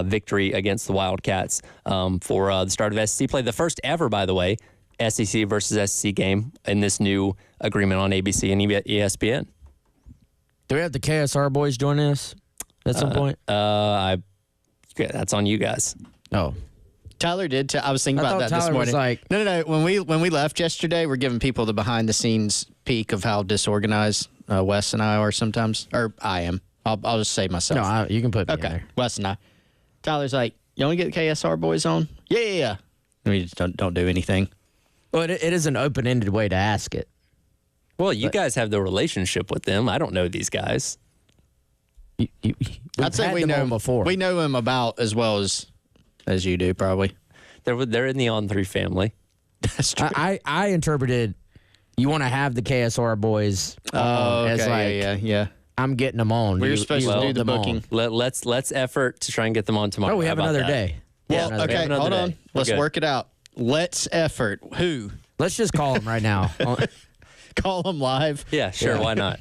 victory against the Wildcats for the start of SEC play. The first ever, by the way, SEC versus SEC game in this new agreement on ABC and ESPN. Do we have the KSR boys joining us at some point? That's on you guys. Oh. Tyler did. I was thinking about that Tyler this morning. Was like, no. When we left yesterday, we're giving people the behind the scenes peek of how disorganized Wes and I are sometimes. Or I am. I'll just say myself. No, you can put me in okay. there. Wes and I. Tyler's like, you want to get the KSR boys on? Yeah. And we just don't do anything. Well, it is an open-ended way to ask it. Well, you guys have the relationship with them. I don't know these guys. I'd say we know them before. We know him about as well as you do, probably. They're in the On3 family. That's true. I interpreted you want to have the KSR boys as like, yeah. I'm getting them on. We were supposed to do the booking. Let's effort to try and get them on tomorrow. Oh, we have another day. Well, okay, hold on. Let's work it out. Let's effort. Who? Let's just call them right now. Call them live? Yeah, sure. Why not?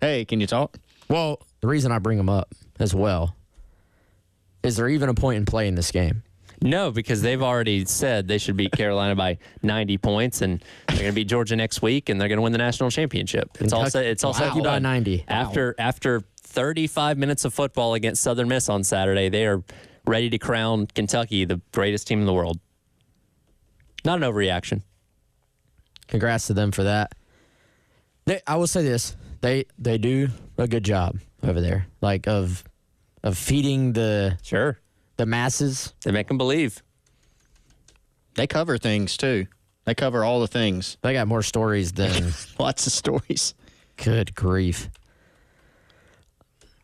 Hey, can you talk? Well, the reason I bring them up as well is there even a point in playing this game? No, because they've already said they should beat Carolina by 90 points, and they're going to beat Georgia next week, and they're going to win the national championship. It's all set by 90. After 35 minutes of football against Southern Miss on Saturday, they are ready to crown Kentucky the greatest team in the world. Not an overreaction. Congrats to them for that. I will say this: they do a good job over there, like of feeding the masses. They make them believe. They cover things too. They cover all the things. They got more stories than lots of stories. Good grief!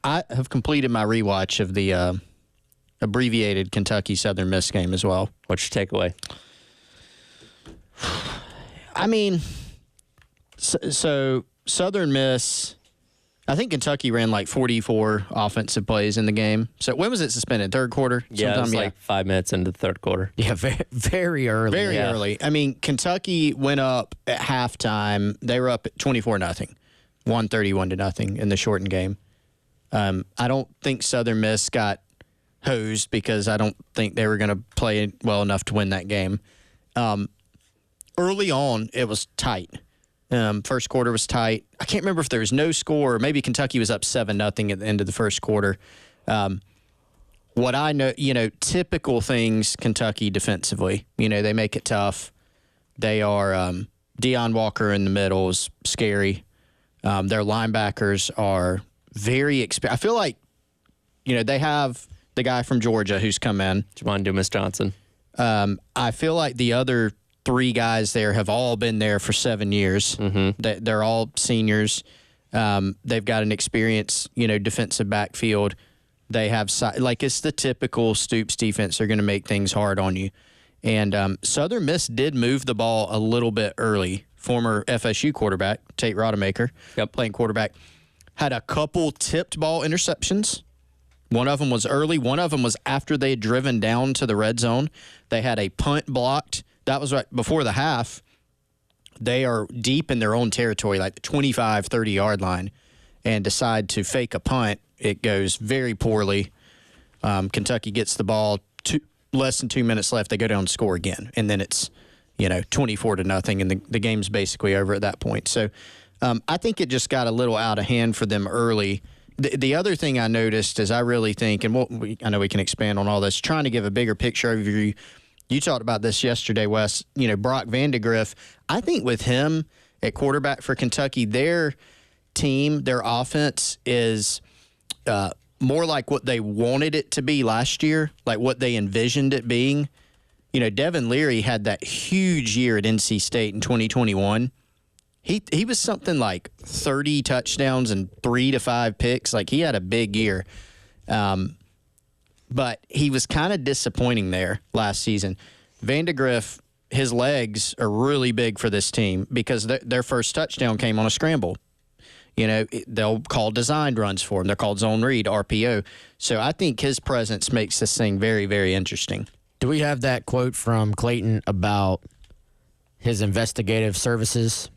I have completed my rewatch of the abbreviated Kentucky Southern Miss game as well. What's your takeaway? I mean, so Southern Miss, I think Kentucky ran like 44 offensive plays in the game. So when was it suspended? Third quarter? Yeah, it was like 5 minutes into the third quarter. Yeah, very early. Very early. I mean, Kentucky went up at halftime. They were up at 24-0, 131-0 in the shortened game. I don't think Southern Miss got hosed because I don't think they were going to play well enough to win that game. Early on, it was tight. First quarter was tight. I can't remember if there was no score or maybe Kentucky was up 7-0 at the end of the first quarter. What I know, typical things Kentucky defensively. They make it tough. They are Deion Walker in the middle is scary. Their linebackers are very experienced. I feel like, they have the guy from Georgia who's come in. Javon Dumas-Johnson. I feel like the other three guys there have all been there for 7 years. Mm-hmm. They're all seniors. They've got an experienced, defensive backfield. They have it's the typical Stoops defense. They're going to make things hard on you. And Southern Miss did move the ball a little bit early. Former FSU quarterback Tate Rodemaker, playing quarterback, had a couple tipped ball interceptions. One of them was early. One of them was after they had driven down to the red zone. They had a punt blocked. That was right before the half. They are deep in their own territory, like the 25, 30-yard line, and decide to fake a punt. It goes very poorly. Kentucky gets the ball, less than 2 minutes left. They go down and score again, and then it's 24-0, and the game's basically over at that point. So I think it just got a little out of hand for them early. The other thing I noticed is I really think, and I know we can expand on all this, trying to give a bigger picture overview. You talked about this yesterday, Wes. Brock Vandegrift. I think with him at quarterback for Kentucky, their team, their offense is more like what they wanted it to be last year, like what they envisioned it being. Devin Leary had that huge year at NC State in 2021. He was something like 30 touchdowns and 3 to 5 picks. Like, he had a big year. But he was kind of disappointing there last season. Vandegrift, his legs are really big for this team because their first touchdown came on a scramble. They'll call designed runs for him. They're called zone read, RPO. So I think his presence makes this thing very, very interesting. Do we have that quote from Clayton about his investigative services,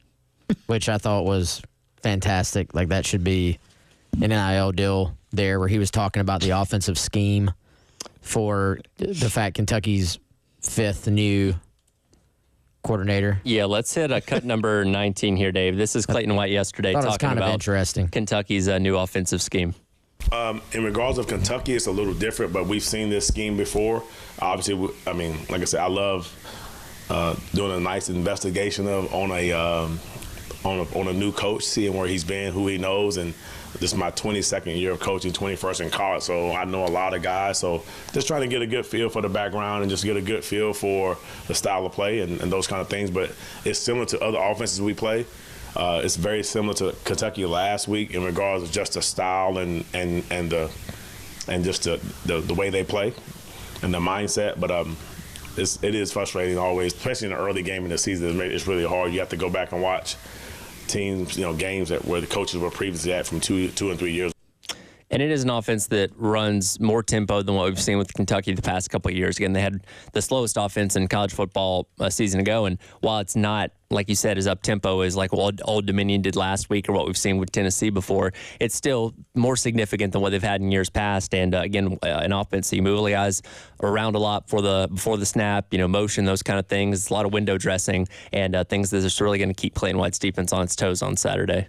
which I thought was fantastic? Like, that should be an NIL deal there, where he was talking about the offensive scheme for the fact Kentucky's 5th new coordinator. Yeah, let's hit cut number 19 here, Dave. This is Clayton White yesterday Thought it was talking kind of about interesting. Kentucky's new offensive scheme. In regards of Kentucky, it's a little different, but we've seen this scheme before. Obviously, I mean, like I said, I love doing a nice investigation on a new coach, seeing where he's been, who he knows, and this is my 22nd year of coaching, 21st in college, so I know a lot of guys. So just trying to get a good feel for the background and just get a good feel for the style of play and those kind of things. But it's similar to other offenses we play. It's very similar to Kentucky last week in regards to just the style and just the way they play and the mindset. But it is frustrating always, especially in the early game in the season. It's really hard. You have to go back and watch teams, games where the coaches were previously at from 2 and 3 years. And it is an offense that runs more tempo than what we've seen with Kentucky the past couple of years. Again, they had the slowest offense in college football a season ago. And while it's not, like you said, as up-tempo as like what Old Dominion did last week or what we've seen with Tennessee before, it's still more significant than what they've had in years past. And, again, an offense that you move the guys around a lot before the snap, motion, those kind of things. A lot of window dressing and things that are just really going to keep Clayton White's defense on its toes on Saturday.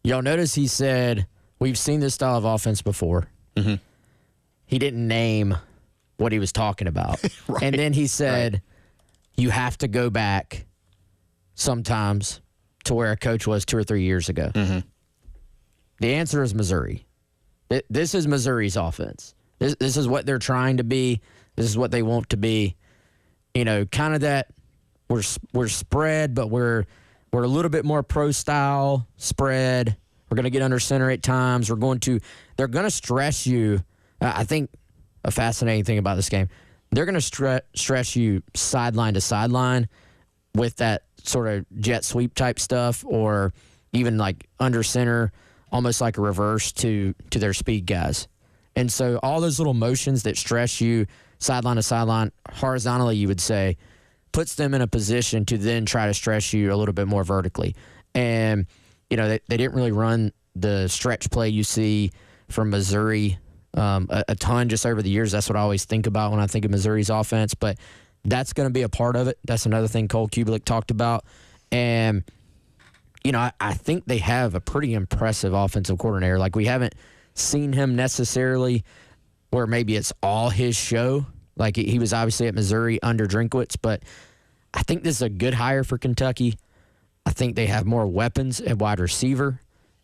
Y'all notice he said, we've seen this style of offense before. Mm-hmm. He didn't name what he was talking about. Right. And then he said, you have to go back sometimes to where a coach was 2 or 3 years ago. Mm-hmm. The answer is Missouri. This is Missouri's offense. This is what they're trying to be. This is what they want to be. Kind of that we're spread, but we're a little bit more pro style spread. We're going to get under center at times. They're going to stress you. I think a fascinating thing about this game, they're going to stress you sideline to sideline with that sort of jet sweep type stuff, or even like under center, almost like a reverse to their speed guys. And so all those little motions that stress you sideline to sideline, horizontally, you would say, puts them in a position to then try to stress you a little bit more vertically. And they didn't really run the stretch play you see from Missouri a ton just over the years. That's what I always think about when I think of Missouri's offense. But that's going to be a part of it. That's another thing Cole Kubelik talked about. And, I think they have a pretty impressive offensive coordinator. Like, we haven't seen him necessarily where maybe it's all his show. Like, he was obviously at Missouri under Drinkwitz. But I think this is a good hire for Kentucky. I think they have more weapons at wide receiver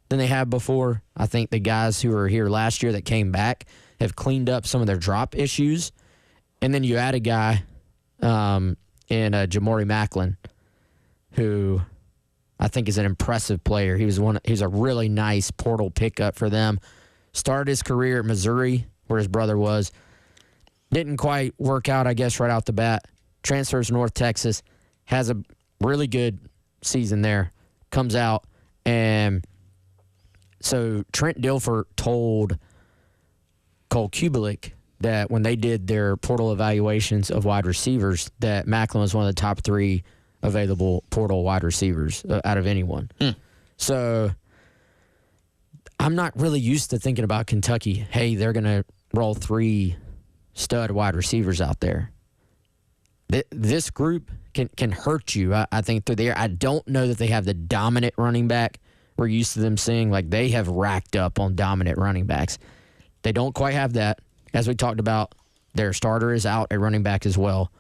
than they have before. I think the guys who were here last year that came back have cleaned up some of their drop issues. And then you add a guy in Jamori Macklin, who I think is an impressive player. He's a really nice portal pickup for them. Started his career at Missouri, where his brother was. Didn't quite work out, I guess, right out the bat. Transfers to North Texas. Has a really good season there. Comes out. And so Trent Dilfer told Cole Kubelik that when they did their portal evaluations of wide receivers, that Macklin was one of the top 3 available portal wide receivers out of anyone. So I'm not really used to thinking about Kentucky. Hey, they're going to roll 3 stud wide receivers out there. This group can hurt you, I think, through the air. I don't know that they have the dominant running back we're used to them seeing. Like, they have racked up on dominant running backs. They don't quite have that. As we talked about, their starter is out at running back as well.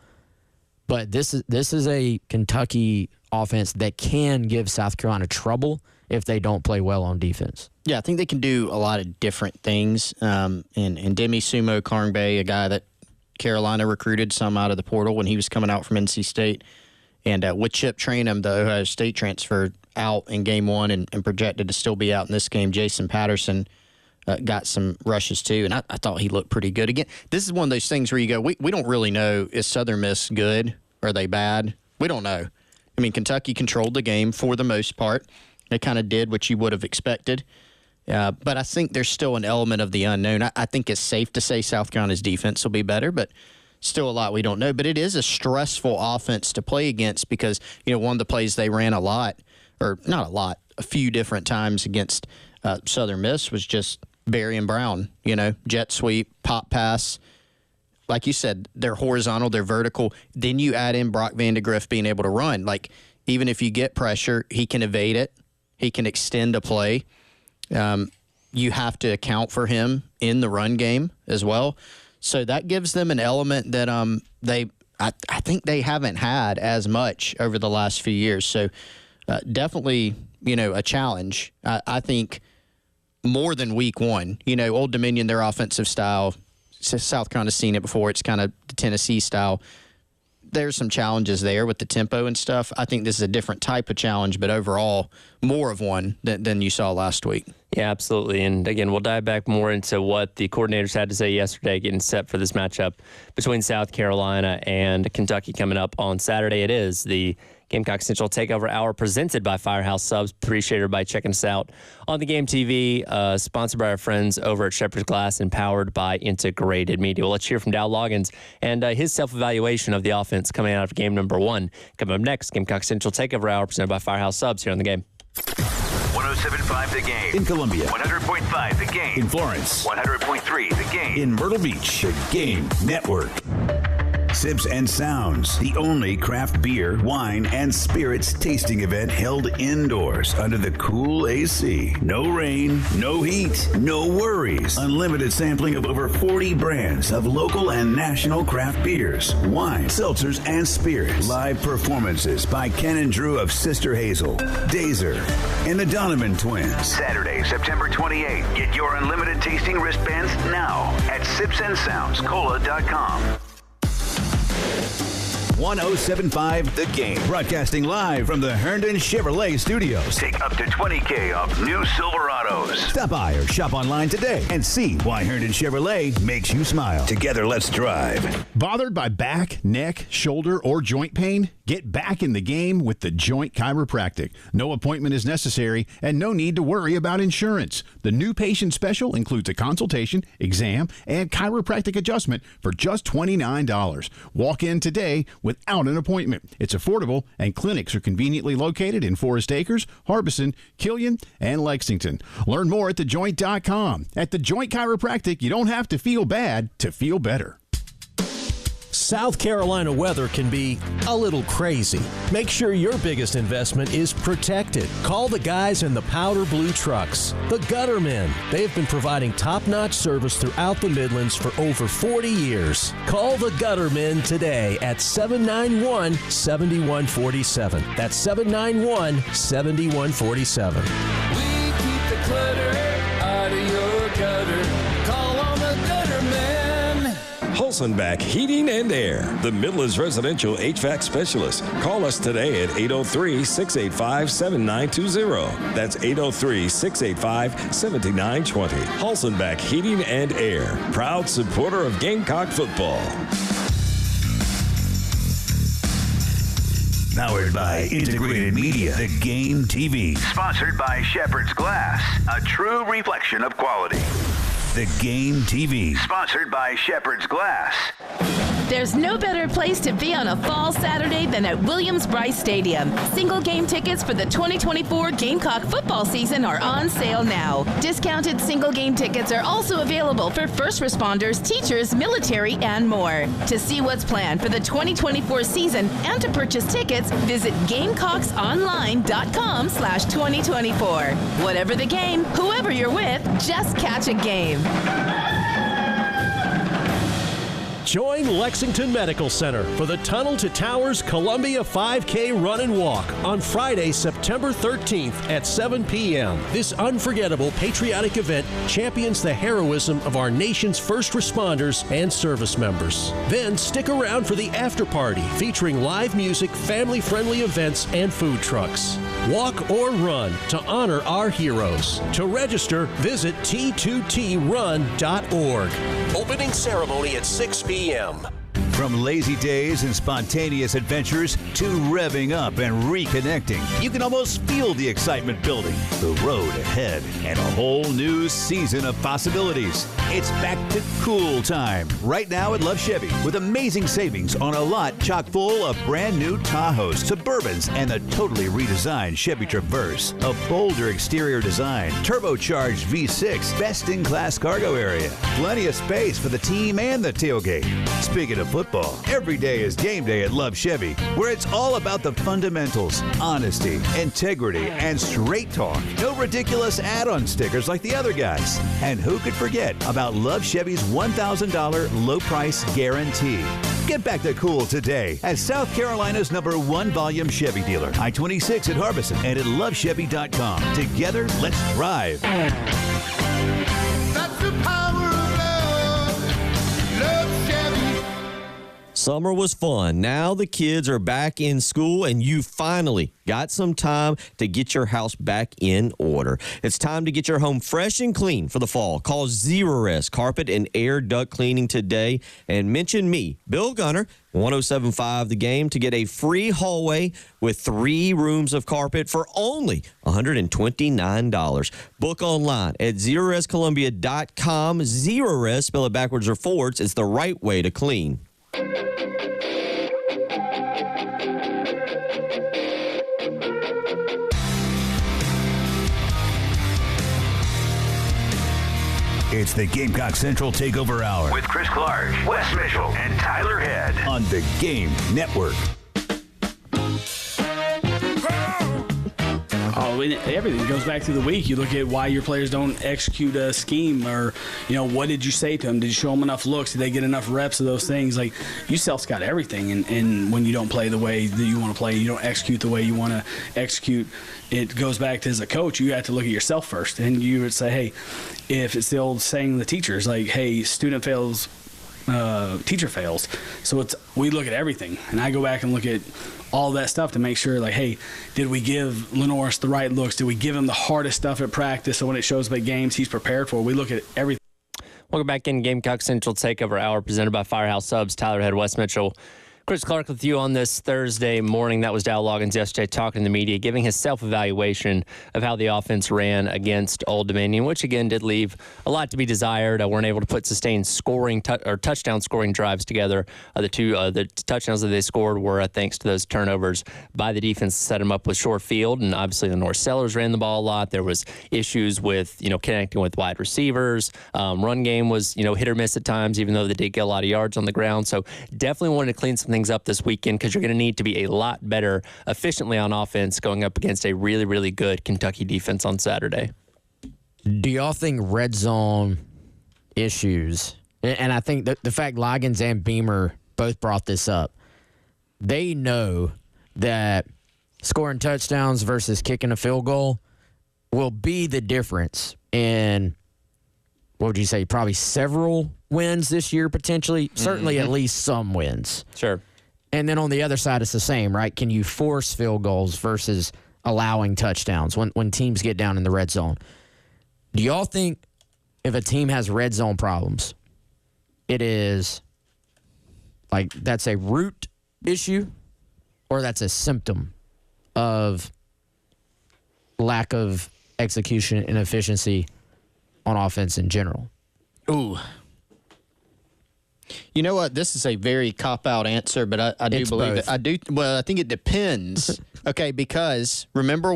But this is a Kentucky offense that can give South Carolina trouble if they don't play well on defense. Yeah, I think they can do a lot of different things. And Demi Sumo Karngbe, a guy that Carolina recruited some out of the portal when he was coming out from NC State. And with Chip Trainum, the Ohio State transfer, out in game 1 and projected to still be out in this game, Jason Patterson got some rushes too, and I thought he looked pretty good. Again, this is one of those things where you go, we don't really know, is Southern Miss good? Are they bad? We don't know. I mean, Kentucky controlled the game for the most part. They kind of did what you would have expected. But I think there's still an element of the unknown. I think it's safe to say South Carolina's defense will be better, but still a lot we don't know. But it is a stressful offense to play against because, one of the plays they ran a lot, or not a lot, a few different times against Southern Miss was just Barry and Brown, jet sweep, pop pass, like you said, they're horizontal, they're vertical. Then you add in Brock Vandegrift being able to run. Like, even if you get pressure, he can evade it. He can extend a play. You have to account for him in the run game as well. So that gives them an element that I think they haven't had as much over the last few years. So definitely, a challenge. I think more than week one. Old Dominion, their offensive style, South Carolina's seen it before. It's kind of the Tennessee style. There's some challenges there with the tempo and stuff. I think this is a different type of challenge, but overall, more of one than you saw last week. Yeah, absolutely. And again, we'll dive back more into what the coordinators had to say yesterday, getting set for this matchup between South Carolina and Kentucky coming up on Saturday. It is the Gamecock Central Takeover Hour presented by Firehouse Subs. Appreciate everybody checking us out on the Game TV, sponsored by our friends over at Shepherd's Glass and powered by Integrated Media. Well, let's hear from Dow Loggins and his self-evaluation of the offense coming out of game number one. Coming up next, Gamecock Central Takeover Hour presented by Firehouse Subs here on the Game. 107.5 The Game. In Columbia. 100.5 The Game. In Florence. 100.3 The Game. In Myrtle Beach. The Game Network. Sips and Sounds, the only craft beer, wine, and spirits tasting event held indoors under the cool AC. No rain, no heat, no worries. Unlimited sampling of over 40 brands of local and national craft beers, wine, seltzers, and spirits. Live performances by Ken and Drew of Sister Hazel, Dazer, and the Donovan Twins. Saturday, September 28th. Get your unlimited tasting wristbands now at sipsandsoundscola.com. 107.5 The Game. Broadcasting live from the Herndon Chevrolet Studios. Take up to $20,000 off new Silverados. Stop by or shop online today and see why Herndon Chevrolet makes you smile. Together, let's drive. Bothered by back, neck, shoulder, or joint pain? Get back in the game with The Joint Chiropractic. No appointment is necessary and no need to worry about insurance. The new patient special includes a consultation, exam, and chiropractic adjustment for just $29. Walk in today without an appointment. It's affordable, and clinics are conveniently located in Forest Acres, Harbison, Killian, and Lexington. Learn more at thejoint.com. At The Joint Chiropractic, you don't have to feel bad to feel better. South Carolina weather can be a little crazy. Make sure your biggest investment is protected. Call the guys in the powder blue trucks, the Guttermen. They have been providing top-notch service throughout the Midlands for over 40 years. Call the Guttermen today at 791-7147. That's 791-7147. We keep the clutter out of your gutter. Call on the Guttermen. Holzenbach Heating and Air, the Midlands residential HVAC specialist. Call us today at 803-685-7920. That's 803-685-7920. Holzenbach Heating and Air, proud supporter of Gamecock football. Powered by Integrated Media, The Game TV. Sponsored by Shepherd's Glass, a true reflection of quality. The Game TV. Sponsored by Shepherd's Glass. There's no better place to be on a fall Saturday than at Williams-Brice Stadium. Single game tickets for the 2024 Gamecock football season are on sale now. Discounted single game tickets are also available for first responders, teachers, military, and more. To see what's planned for the 2024 season and to purchase tickets, visit GamecocksOnline.com/2024. Whatever the game, whoever you're with, just catch a game. Join Lexington Medical Center for the Tunnel to Towers Columbia 5K Run and Walk on Friday, September 13th at 7 p.m. This unforgettable patriotic event champions the heroism of our nation's first responders and service members. Then stick around for the after party featuring live music, family-friendly events, and food trucks. Walk or run to honor our heroes. To register, visit t2trun.org. Opening ceremony at 6 p.m. From lazy days and spontaneous adventures to revving up and reconnecting, you can almost feel the excitement building, the road ahead, and a whole new season of possibilities. It's back to cool time right now at Love Chevy with amazing savings on a lot chock full of brand new Tahoes, Suburbans, and the totally redesigned Chevy Traverse. A bolder exterior design, turbocharged V6, best-in-class cargo area, plenty of space for the team and the tailgate. Speaking of football, every day is game day at Love Chevy, where it's all about the fundamentals, honesty, integrity, and straight talk. No ridiculous add-on stickers like the other guys. And who could forget about Love Chevy's $1,000 low price guarantee? Get back to cool today at South Carolina's #1 volume Chevy dealer, I-26 at Harbison, and at lovechevy.com. Together, let's drive. That's the power of love. Love Chevy. Summer was fun. Now the kids are back in school, and you finally got some time to get your house back in order. It's time to get your home fresh and clean for the fall. Call Zerorez Carpet and Air Duct Cleaning today and mention me, Bill Gunner, 107.5 The Game, to get a free hallway with 3 rooms of carpet for only $129. Book online at ZerorezColumbia.com. Zerorez, spell it backwards or forwards, it's the right way to clean. It's the Gamecock Central Takeover Hour With Chris Clark, Wes Mitchell, and Tyler Head. on the Game Network. Oh, everything goes back to the week. You look at why your players don't execute a scheme, or, what did you say to them? Did you show them enough looks? Did they get enough reps of those things? Like, you self-scout everything, and when you don't play the way that you want to play, you don't execute the way you want to execute, it goes back to, as a coach, you have to look at yourself first. And you would say, hey, if it's the old saying the teachers, like, hey, student fails, teacher fails. So we look at everything, and I go back and look at all that stuff to make sure, like, hey, did we give Lenoris the right looks? Did we give him the hardest stuff at practice so when it shows up at games he's prepared for? We look at everything. Welcome back in Gamecock Central Takeover Hour presented by Firehouse Subs. Tyler Head, Wes Mitchell, Chris Clark with you on this Thursday morning. That was Dow Loggins yesterday talking to the media, giving his self-evaluation of how the offense ran against Old Dominion, which again did leave a lot to be desired. Weren't able to put sustained scoring or touchdown scoring drives together. The touchdowns that they scored were thanks to those turnovers by the defense to set them up with short field, and obviously the North Sellers ran the ball a lot. There was issues with connecting with wide receivers. Run game was hit or miss at times, even though they did get a lot of yards on the ground. So definitely wanted to clean some things up this weekend, because you're going to need to be a lot better efficiently on offense going up against a really, really good Kentucky defense on Saturday. Do y'all think red zone issues, and I think the fact Loggins and Beamer both brought this up, they know that scoring touchdowns versus kicking a field goal will be the difference in, what would you say, probably several wins this year, potentially? Certainly at least some wins. Sure. And then on the other side, it's the same, right? Can you force field goals versus allowing touchdowns when teams get down in the red zone? Do y'all think if a team has red zone problems, it is like that's a root issue, or that's a symptom of lack of execution and efficiency on offense in general? Ooh. You know what? This is a very cop-out answer, but I do believe it. Well, I think it depends. Okay, because remember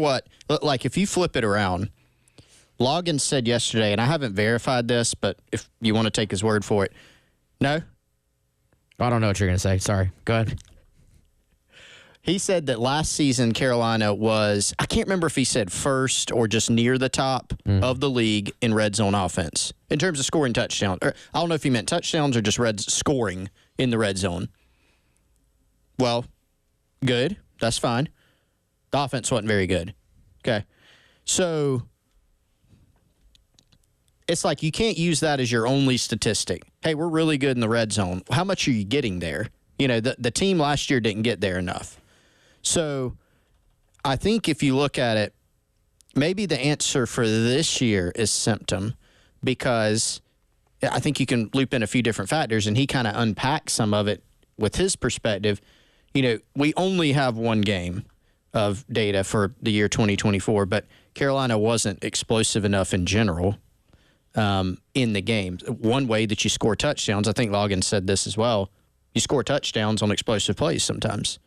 like if you flip it around, Loggins said yesterday, and I haven't verified this, but if you want to take his word for it. No? I don't know what you're going to say. Sorry. Go ahead. He said that last season Carolina was, I can't remember if he said first or just near the top of the league in red zone offense in terms of scoring touchdowns. Or, I don't know if he meant touchdowns or just scoring in the red zone. Well, good. That's fine. The offense wasn't very good. Okay. So it's like you can't use that as your only statistic. Hey, we're really good in the red zone. How much are you getting there? The team last year didn't get there enough. So I think if you look at it, maybe the answer for this year is symptom, because I think you can loop in a few different factors, and he kind of unpacks some of it with his perspective. We only have one game of data for the year 2024, but Carolina wasn't explosive enough in general. in the game. One way that you score touchdowns, I think Logan said this as well, you score touchdowns on explosive plays sometimes.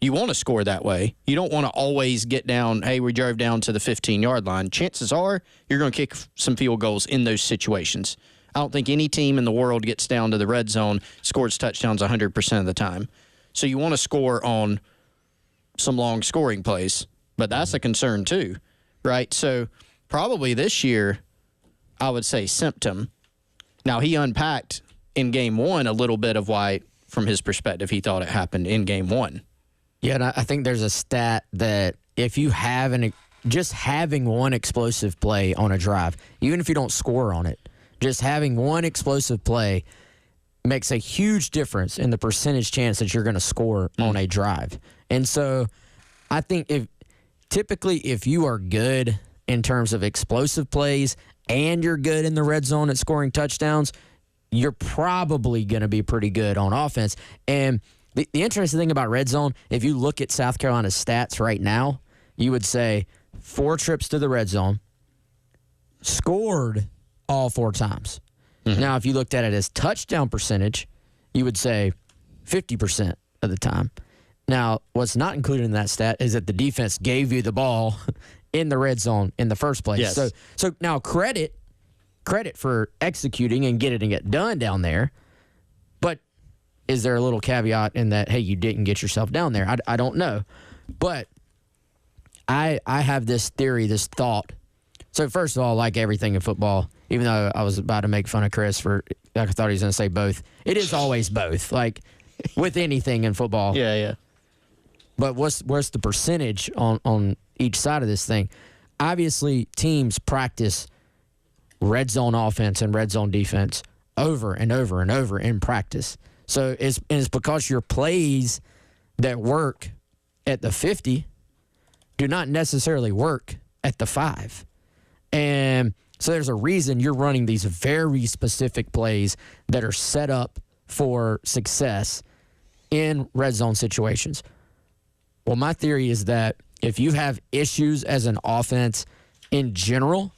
You want to score that way. You don't want to always get down, hey, we drove down to the 15-yard line. Chances are you're going to kick some field goals in those situations. I don't think any team in the world gets down to the red zone, scores touchdowns 100% of the time. So you want to score on some long scoring plays, but that's a concern too, right? So probably this year, I would say symptom. Now, he unpacked in game one a little bit of why, from his perspective, he thought it happened in game one. Yeah, and I think there's a stat that if you have just having one explosive play on a drive, even if you don't score on it, just having one explosive play makes a huge difference in the percentage chance that you're going to score on a drive. And so I think if you are good in terms of explosive plays and you're good in the red zone at scoring touchdowns, you're probably going to be pretty good on offense. And the interesting thing about red zone, if you look at South Carolina's stats right now, you would say 4 trips to the red zone, scored all 4 times. Mm-hmm. Now, if you looked at it as touchdown percentage, you would say 50% of the time. Now, what's not included in that stat is that the defense gave you the ball in the red zone in the first place. Yes. So now credit for executing and getting it done down there. But is there a little caveat in that, hey, you didn't get yourself down there? I don't know. But I have this theory, this thought. So first of all, like everything in football, even though I was about to make fun of Chris for, I thought he was going to say both. It is always both, like with anything in football. Yeah. But what's the percentage on each side of this thing? Obviously, teams practice red zone offense and red zone defense over and over and over in practice. So it's because your plays that work at the 50 do not necessarily work at the 5. And so there's a reason you're running these very specific plays that are set up for success in red zone situations. Well, my theory is that if you have issues as an offense in general,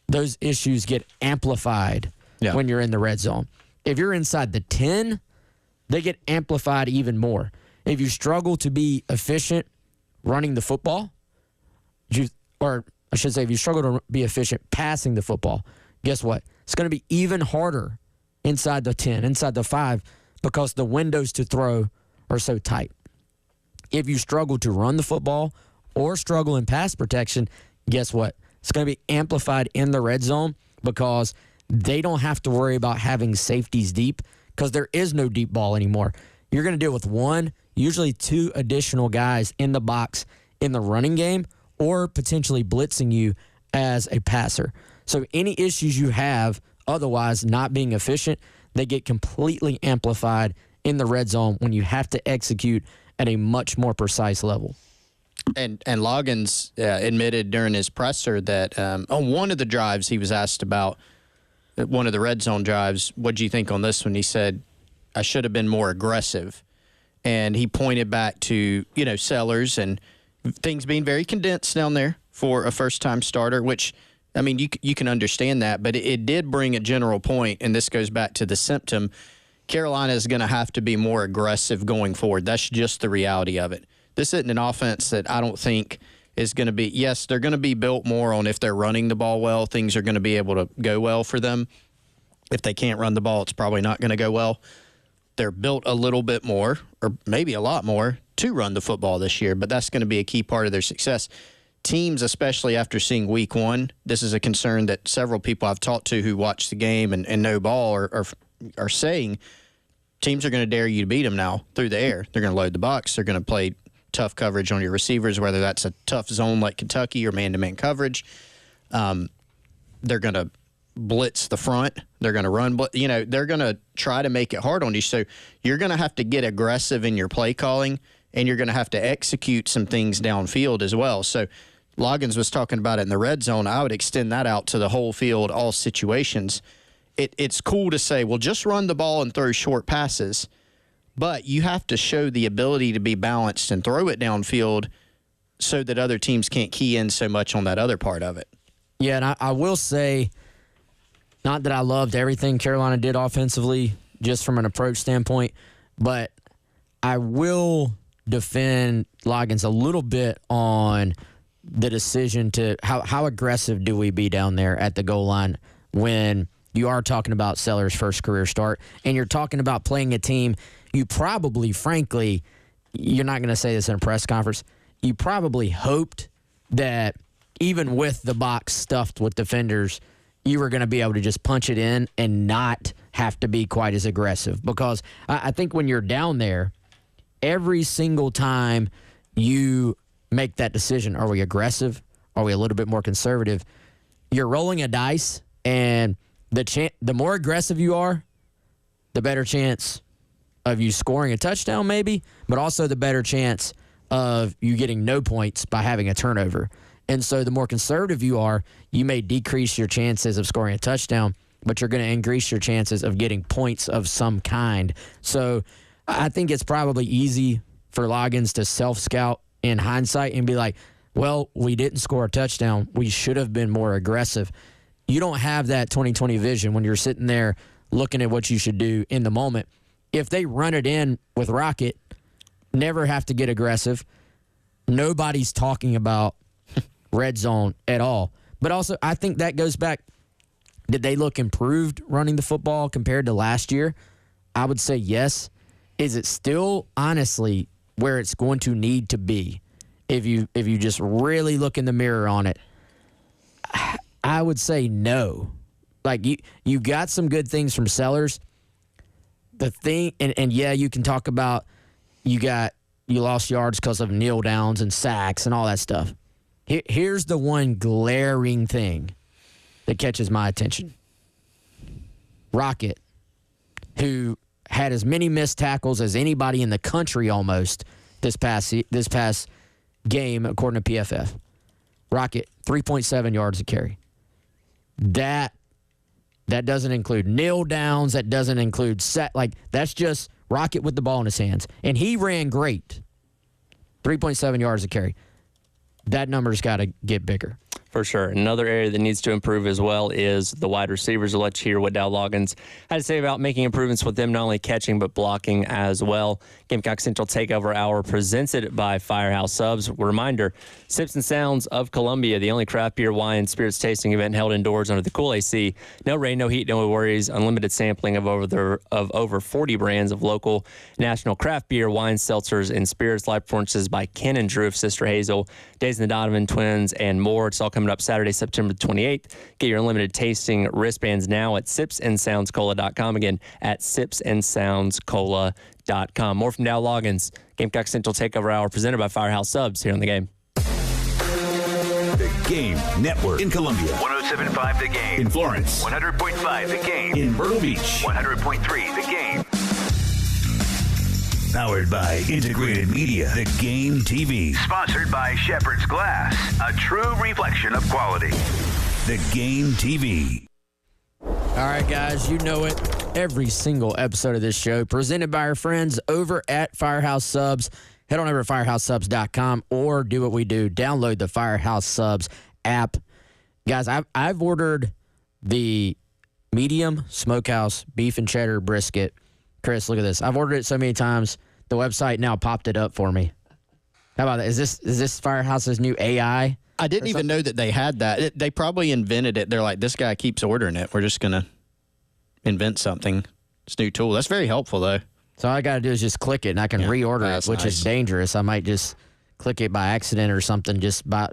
those issues get amplified when you're in the red zone. If you're inside the 10, they get amplified even more. If you struggle to be efficient running the football, or I should say if you struggle to be efficient passing the football, guess what? It's going to be even harder inside the 10, inside the 5, because the windows to throw are so tight. If you struggle to run the football or struggle in pass protection, guess what? It's going to be amplified in the red zone because they don't have to worry about having safeties deep because there is no deep ball anymore. You're going to deal with 1, usually 2 additional guys in the box in the running game or potentially blitzing you as a passer. So any issues you have otherwise not being efficient, they get completely amplified in the red zone when you have to execute at a much more precise level. And Loggins admitted during his presser that on one of the drives he was asked about, one of the red zone drives, what do you think on this one? He said, I should have been more aggressive. And he pointed back to, Sellers and things being very condensed down there for a first-time starter, which, I mean, you can understand that. But it did bring a general point, and this goes back to the symptom. Carolina is going to have to be more aggressive going forward. That's just the reality of it. This isn't an offense that I don't think is going to be, yes, they're going to be built more on if they're running the ball well, things are going to be able to go well for them. If they can't run the ball, it's probably not going to go well. They're built a little bit more, or maybe a lot more, to run the football this year, but that's going to be a key part of their success. Teams, especially after seeing week 1, this is a concern that several people I've talked to who watch the game and know ball are saying, teams are going to dare you to beat them now through the air. They're going to load the box. They're going to play tough coverage on your receivers, whether that's a tough zone like Kentucky or man-to-man coverage. They're going to blitz the front. They're going to run. They're going to try to make it hard on you. So you're going to have to get aggressive in your play calling, and you're going to have to execute some things downfield as well. So Loggins was talking about it in the red zone. I would extend that out to the whole field, all situations. It's cool to say, well, just run the ball and throw short passes, but you have to show the ability to be balanced and throw it downfield so that other teams can't key in so much on that other part of it. Yeah, and I will say Not that I loved everything Carolina did offensively, just from an approach standpoint, but I will defend Loggins a little bit on the decision to how aggressive do we be down there at the goal line when you are talking about Sellers' first career start and you're talking about playing a team you probably, frankly, you're not going to say this in a press conference, you probably hoped that even with the box stuffed with defenders, you were going to be able to just punch it in and not have to be quite as aggressive. Because I think when you're down there, every single time you make that decision, are we aggressive? Are we a little bit more conservative? You're rolling a dice, and the more aggressive you are, the better chance of you scoring a touchdown maybe, but also the better chance of you getting no points by having a turnover. And so the more conservative you are, you may decrease your chances of scoring a touchdown, but you're going to increase your chances of getting points of some kind. So I think it's probably easy for Loggins to self-scout in hindsight and be like, well, we didn't score a touchdown. We should have been more aggressive. You don't have that 20/20 vision when you're sitting there looking at what you should do in the moment. If they run it in with Rocket, never have to get aggressive. Nobody's talking about red zone at all. But also, I think that goes back. Did they look improved running the football compared to last year? I would say yes. Is it still, honestly, where it's going to need to be? If you just really look in the mirror on it, I would say no. Like, you got some good things from Sellers. The thing, and yeah, you can talk about you lost yards because of kneel downs and sacks and all that stuff. Here's the one glaring thing that catches my attention. Rocket, who had as many missed tackles as anybody in the country almost this past game, according to PFF. Rocket, 3.7 yards a carry. That doesn't include kneel downs. That doesn't include that's just Rocket with the ball in his hands. And he ran great. 3.7 yards a carry. That number's got to get bigger. For sure. Another area that needs to improve as well is the wide receivers. We'll let you hear what Dow Loggins had to say about making improvements with them, not only catching but blocking as well. Gamecock Central Takeover Hour presented by Firehouse Subs. Reminder, Sips and Sounds of Columbia, the only craft beer, wine, and spirits tasting event held indoors under the cool AC. No rain, no heat, no worries. Unlimited sampling of over 40 brands of local national craft beer, wine, seltzers, and spirits. Live performances by Ken and Drew of Sister Hazel, Days and the Donovan Twins, and more. It's all coming up Saturday, September 28th. Get your unlimited tasting wristbands now at sipsandsoundscola.com. Again, at sipsandsoundscola.com. More from Dow Loggins. Gamecock Central Takeover Hour presented by Firehouse Subs here on The Game. The Game Network in Columbia. 107.5 The Game. In Florence. 100.5 The Game. In Myrtle Beach. 100.3 The Game. Powered by Integrated Media, The Game TV. Sponsored by Shepherd's Glass, a true reflection of quality. The Game TV. All right, guys, you know it. Every single episode of this show presented by our friends over at Firehouse Subs. Head on over to firehousesubs.com or do what we do. Download the Firehouse Subs app. Guys, I've ordered the medium smokehouse beef and cheddar brisket. Chris, look at this. I've ordered it so many times, the website now popped it up for me. How about that? Is this Firehouse's new AI? I didn't even know that they had that. They probably invented it. They're like, this guy keeps ordering it. We're just going to invent something. It's a new tool. That's very helpful, though. So all I got to do is just click it, and I can reorder it, which is dangerous. I might just click it by accident or something, just by,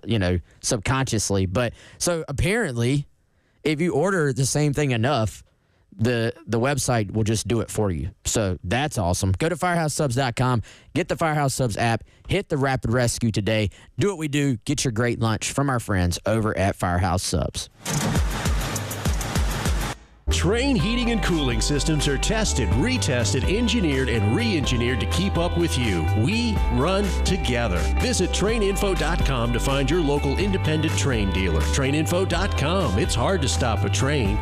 subconsciously. But so apparently, if you order the same thing enough, the website will just do it for you. So that's awesome. Go to firehousesubs.com, get the Firehouse Subs app, hit the Rapid Rescue today. Do what we do. Get your great lunch from our friends over at Firehouse Subs. Train heating and cooling systems are tested, retested, engineered, and re-engineered to keep up with you. We run together. Visit traininfo.com to find your local independent Train dealer. Traininfo.com. It's hard to stop a train.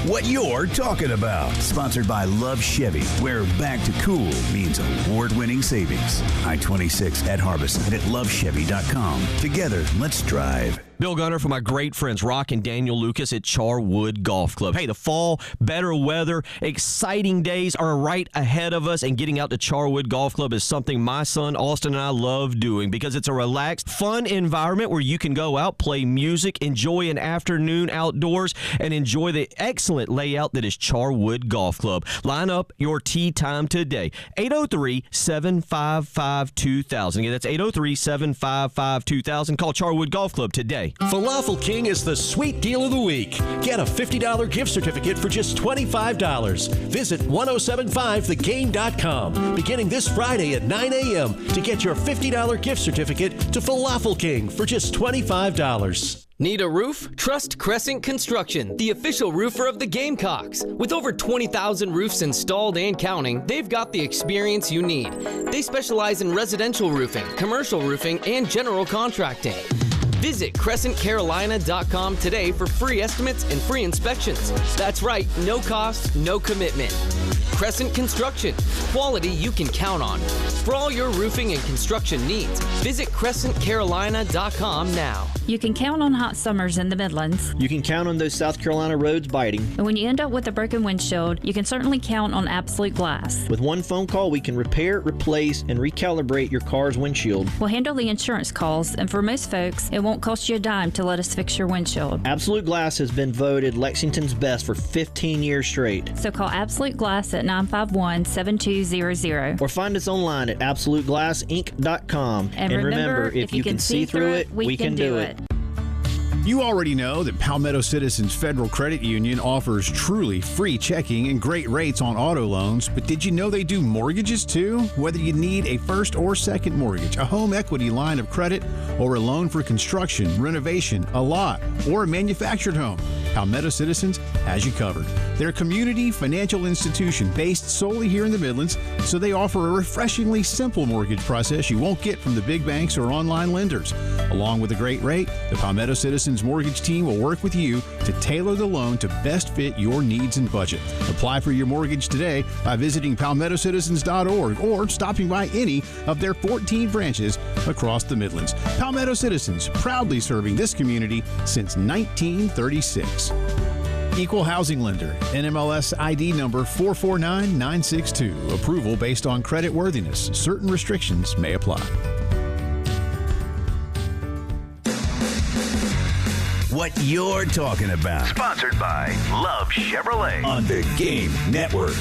What you're talking about. Sponsored by Love Chevy, where back to cool means award-winning savings. I-26 at Harbison and at lovechevy.com. Together, let's drive. Bill Gunner for my great friends Rock and Daniel Lucas at Charwood Golf Club. Hey, the fall, better weather, exciting days are right ahead of us, and getting out to Charwood Golf Club is something my son Austin and I love doing because it's a relaxed, fun environment where you can go out, play music, enjoy an afternoon outdoors, and enjoy the excellent layout that is Charwood Golf Club. Line up your tee time today. 803-755-2000. Again, that's 803-755-2000. Call Charwood Golf Club today. Falafel King is the sweet deal of the week. Get a $50 gift certificate for just $25. Visit 1075thegame.com beginning this Friday at 9 a.m. to get your $50 gift certificate to Falafel King for just $25. Need a roof? Trust Crescent Construction, the official roofer of the Gamecocks. With over 20,000 roofs installed and counting, they've got the experience you need. They specialize in residential roofing, commercial roofing, and general contracting. Visit CrescentCarolina.com today for free estimates and free inspections. That's right, no cost, no commitment. Crescent Construction, quality you can count on. For all your roofing and construction needs, visit CrescentCarolina.com now. You can count on hot summers in the Midlands. You can count on those South Carolina roads biting. And when you end up with a broken windshield, you can certainly count on Absolute Glass. With one phone call, we can repair, replace, and recalibrate your car's windshield. We'll handle the insurance calls, and for most folks, it won't cost you a dime to let us fix your windshield. Absolute Glass has been voted Lexington's best for 15 years straight. So call Absolute Glass at 951-7200. Or find us online at AbsoluteGlassInc.com. And remember, if you can see through it, we can do it. You already know that Palmetto Citizens Federal Credit Union offers truly free checking and great rates on auto loans, but did you know they do mortgages too? Whether you need a first or second mortgage, a home equity line of credit, or a loan for construction, renovation, a lot, or a manufactured home, Palmetto Citizens has you covered. They're a community financial institution based solely here in the Midlands, so they offer a refreshingly simple mortgage process you won't get from the big banks or online lenders. Along with a great rate, the Palmetto Citizens Mortgage Team will work with you to tailor the loan to best fit your needs and budget. Apply for your mortgage today by visiting palmettocitizens.org or stopping by any of their 14 branches across the Midlands. Palmetto Citizens, proudly serving this community since 1936. Equal Housing Lender, NMLS ID number 449962. Approval based on credit worthiness. Certain restrictions may apply. What you're talking about. Sponsored by Love Chevrolet on the Game Network.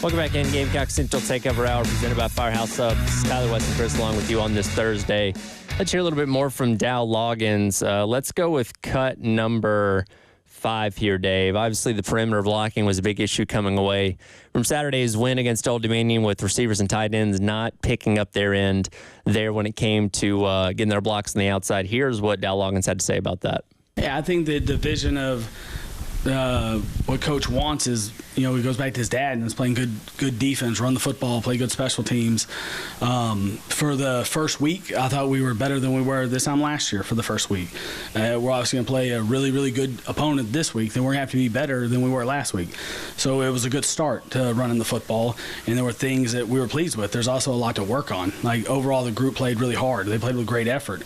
Welcome back in Gamecock Central Takeover Hour, presented by Firehouse Subs. Tyler West and Chris along with you on this Thursday. Let's hear a little bit more from Dow Loggins. Let's go with cut number 5 here, Dave. Obviously, the perimeter blocking was a big issue coming away from Saturday's win against Old Dominion, with receivers and tight ends not picking up their end there when it came to getting their blocks on the outside. Here's what Dow Loggins had to say about that. Yeah, I think the vision of what Coach wants is, he goes back to his dad and is playing good defense, run the football, play good special teams. For the first week, I thought we were better than we were this time last year for the first week. We're obviously going to play a really, really good opponent this week. Then we're going to have to be better than we were last week. So it was a good start to running the football, and there were things that we were pleased with. There's also a lot to work on. Like, overall, the group played really hard. They played with great effort.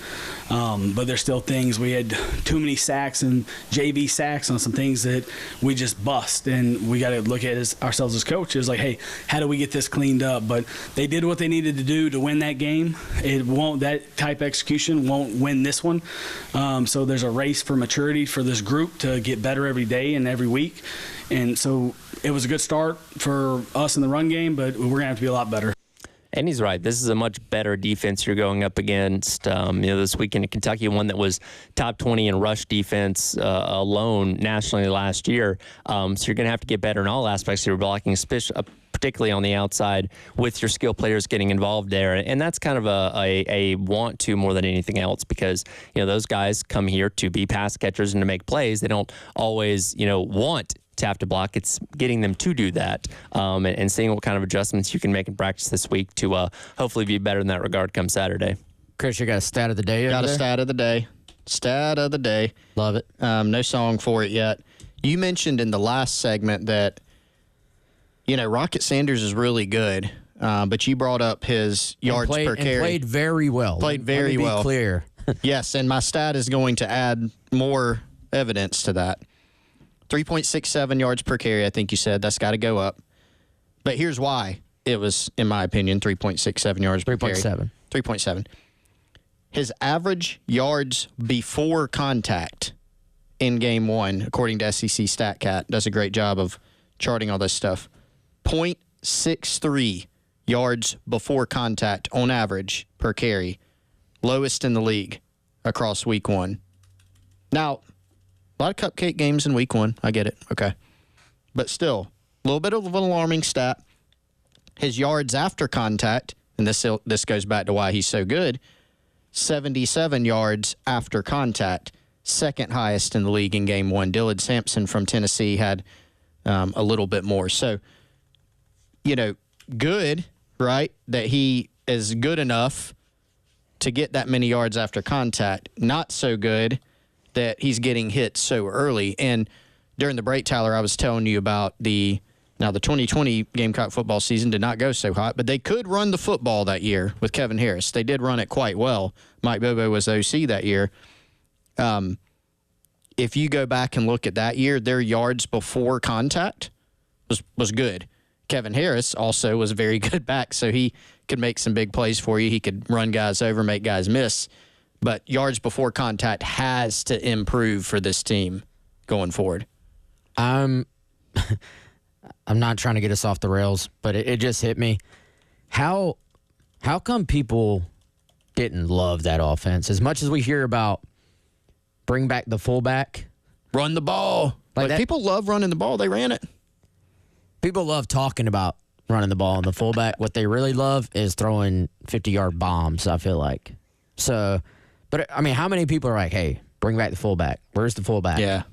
But there's still things. We had too many sacks and JV sacks on some things that we just bust, and we got to look at ourselves as coaches like, hey, how do we get this cleaned up? But they did what they needed to do to win that game. That type of execution won't win this one. So there's a race for maturity for this group to get better every day and every week. And so it was a good start for us in the run game, but we're going to have to be a lot better. And he's right. This is a much better defense you're going up against. This weekend in Kentucky, one that was top 20 in rush defense alone nationally last year. So you're going to have to get better in all aspects of your blocking, particularly on the outside, with your skill players getting involved there. And that's kind of a want to more than anything else, because those guys come here to be pass catchers and to make plays. They don't always want to have to block. It's getting them to do that, and seeing what kind of adjustments you can make in practice this week to hopefully be better in that regard come Saturday. Chris, you got a stat of the day? Got a stat of the day. Stat of the day. Love it. No song for it yet. You mentioned in the last segment that, Rocket Sanders is really good, but you brought up his yards per carry. Played very well. Played very well. Let me be clear. Yes, and my stat is going to add more evidence to that. 3.67 yards per carry, I think you said. That's got to go up. But here's why it was, in my opinion, 3.67 yards per carry. 3.7. His average yards before contact in game one, according to SEC StatCat, does a great job of charting all this stuff. 0.63 yards before contact on average per carry. Lowest in the league across week one. Now, a lot of cupcake games in week one. I get it. Okay. But still, a little bit of an alarming stat. His yards after contact, and this goes back to why he's so good, 77 yards after contact, second highest in the league in game one. Dillard Sampson from Tennessee had a little bit more. So, good, right, that he is good enough to get that many yards after contact. Not so good that he's getting hit so early. And during the break, Tyler, I was telling you about the 2020 Gamecock football season did not go so hot, but they could run the football that year with Kevin Harris. They did run it quite well. Mike Bobo was OC that year. If you go back and look at that year, their yards before contact was good. Kevin Harris also was a very good back, so he could make some big plays for you. He could run guys over, make guys miss. But yards before contact has to improve for this team going forward. I'm not trying to get us off the rails, but it just hit me. How come people didn't love that offense? As much as we hear about bring back the fullback. Run the ball. Like people love running the ball. They ran it. People love talking about running the ball, and the fullback, what they really love is throwing 50-yard bombs, I feel like. So, but, I mean, how many people are like, hey, bring back the fullback? Where's the fullback? Yeah.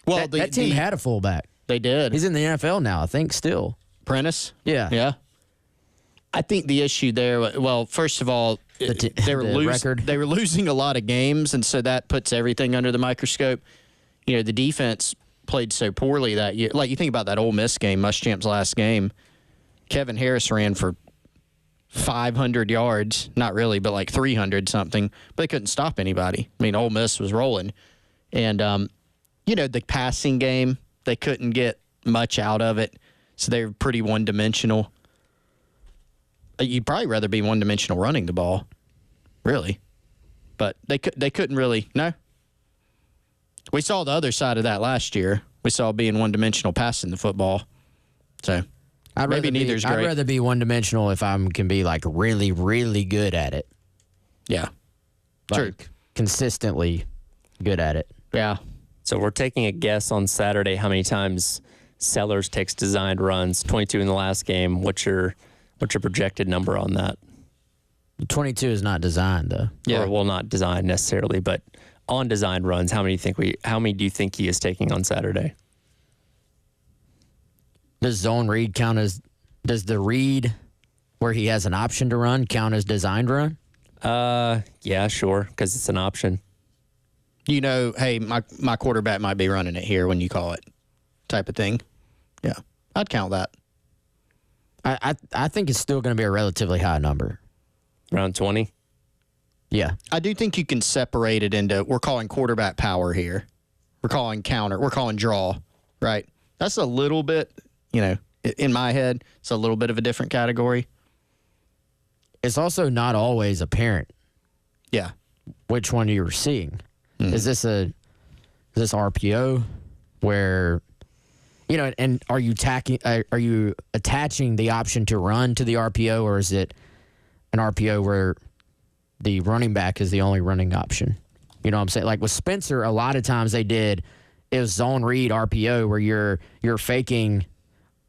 Well, that team had a fullback. They did. He's in the NFL now, I think, still. Prentice? Yeah. Yeah. I think the issue there, well, first of all, they were losing a lot of games, and so that puts everything under the microscope. The defense played so poorly that year. Like, you think about that Ole Miss game, Muschamp's last game. Kevin Harris ran for 500 yards. Not really, but like 300 something. But they couldn't stop anybody. I mean, Ole Miss was rolling. And, the passing game, they couldn't get much out of it. So they were pretty one-dimensional. You'd probably rather be one-dimensional running the ball, really. But they couldn't really, no. We saw the other side of that last year. We saw being one-dimensional passing the football. So maybe neither's great. I'd rather be one-dimensional if I can be, like, really, really good at it. Yeah. True. Consistently good at it. Yeah. So we're taking a guess on Saturday how many times Sellers takes designed runs. 22 in the last game. What's your projected number on that? 22 is not designed, though. Yeah. Well, not designed necessarily, but on designed runs, how many do you think he is taking on Saturday? Does zone read count as? Does the read where he has an option to run count as designed run? Yeah, sure, because it's an option. Hey, my quarterback might be running it here when you call it, type of thing. Yeah, I'd count that. I think it's still going to be a relatively high number. Around 20? Yeah. I do think you can separate it into, we're calling quarterback power here. We're calling counter. We're calling draw, right? That's a little bit, in my head, it's a little bit of a different category. It's also not always apparent. Yeah. Which one you're seeing. Mm-hmm. Is this RPO where, and are you attaching the option to run to the RPO, or is it an RPO where the running back is the only running option? You know what I'm saying? Like with Spencer, a lot of times it was zone read RPO where you're faking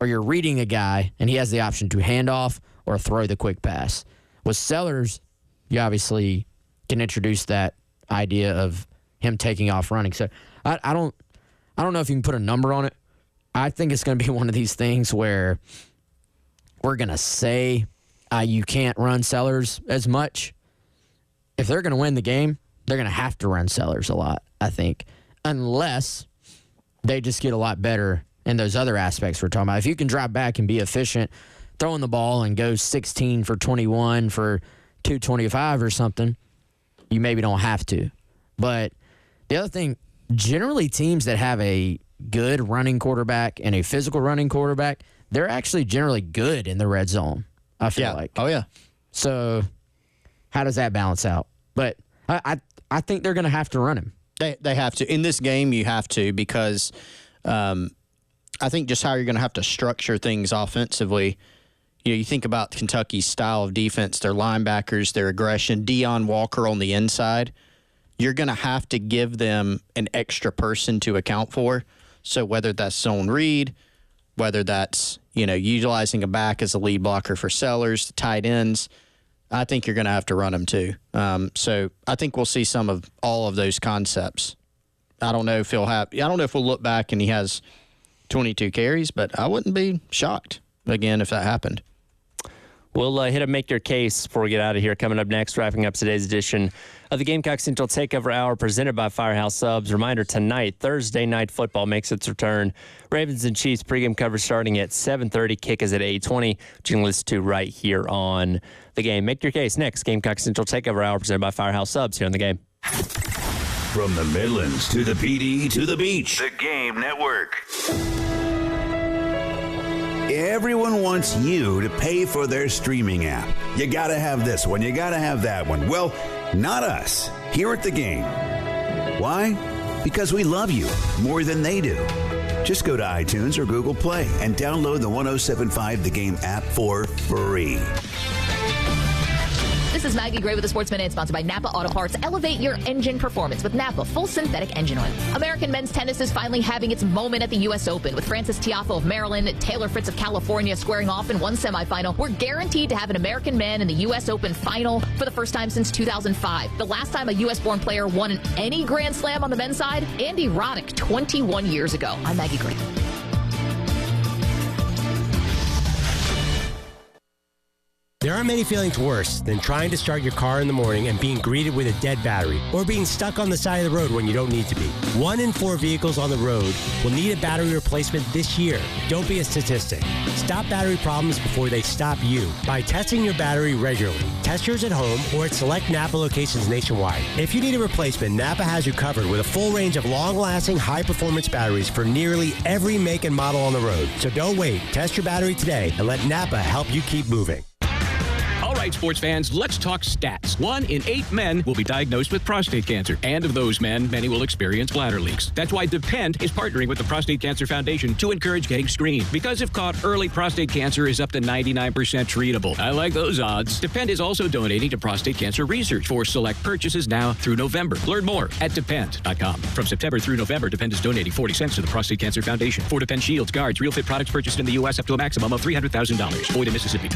or you're reading a guy and he has the option to hand off or throw the quick pass. With Sellers, you obviously can introduce that idea of him taking off running. So I don't know if you can put a number on it. I think it's going to be one of these things where we're going to say you can't run Sellers as much. If they're going to win the game, they're going to have to run Sellers a lot, I think. Unless they just get a lot better in those other aspects we're talking about. If you can drive back and be efficient, throwing the ball and go 16 for 21 for 225 or something, you maybe don't have to. But the other thing, generally teams that have a good running quarterback and a physical running quarterback, they're actually generally good in the red zone, I feel like. Oh, yeah. So how does that balance out? But I think they're going to have to run him. They have to. In this game, you have to, because I think just how you're going to have to structure things offensively. You know, you think about Kentucky's style of defense, their linebackers, their aggression, Deion Walker on the inside. You're going to have to give them an extra person to account for. So whether that's zone read, whether that's, utilizing a back as a lead blocker for Sellers, the tight ends, I think you're going to have to run them too. So I think we'll see some of all of those concepts. I don't know if we'll look back and he has 22 carries, but I wouldn't be shocked again if that happened. We'll hit a Make Your Case before we get out of here. Coming up next, wrapping up today's edition of the Gamecock Central Takeover Hour presented by Firehouse Subs. Reminder, tonight, Thursday Night Football makes its return. Ravens and Chiefs pregame coverage starting at 7:30. Kick is at 8:20, which you can listen to right here on the game. Make Your Case next. Gamecock Central Takeover Hour presented by Firehouse Subs here on the game. From the Midlands to the PD to the beach. The Game Network. Everyone wants you to pay for their streaming app. You gotta have this one, you gotta have that one. Well, not us, here at The Game. Why? Because we love you more than they do. Just go to iTunes or Google Play and download the 107.5 The Game app for free. This is Maggie Gray with the Sports Minute, sponsored by Napa Auto Parts. Elevate your engine performance with Napa Full Synthetic Engine Oil. American men's tennis is finally having its moment at the U.S. Open, with Francis Tiafoe of Maryland, Taylor Fritz of California squaring off in one semifinal. We're guaranteed to have an American man in the U.S. Open final for the first time since 2005. The last time a U.S.-born player won any Grand Slam on the men's side, Andy Roddick, 21 years ago. I'm Maggie Gray. There aren't many feelings worse than trying to start your car in the morning and being greeted with a dead battery, or being stuck on the side of the road when you don't need to be. 1 in 4 vehicles on the road will need a battery replacement this year. Don't be a statistic. Stop battery problems before they stop you by testing your battery regularly. Test yours at home or at select Napa locations nationwide. If you need a replacement, Napa has you covered with a full range of long-lasting, high-performance batteries for nearly every make and model on the road. So don't wait. Test your battery today and let Napa help you keep moving. All right, sports fans, let's talk stats. 1 in 8 men will be diagnosed with prostate cancer. And of those men, many will experience bladder leaks. That's why Depend is partnering with the Prostate Cancer Foundation to encourage getting screened. Because if caught early, prostate cancer is up to 99% treatable. I like those odds. Depend is also donating to prostate cancer research for select purchases now through November. Learn more at Depend.com. From September through November, Depend is donating 40 cents to the Prostate Cancer Foundation. For Depend Shields, guards, real fit products purchased in the U.S. up to a maximum of $300,000. Void in Mississippi.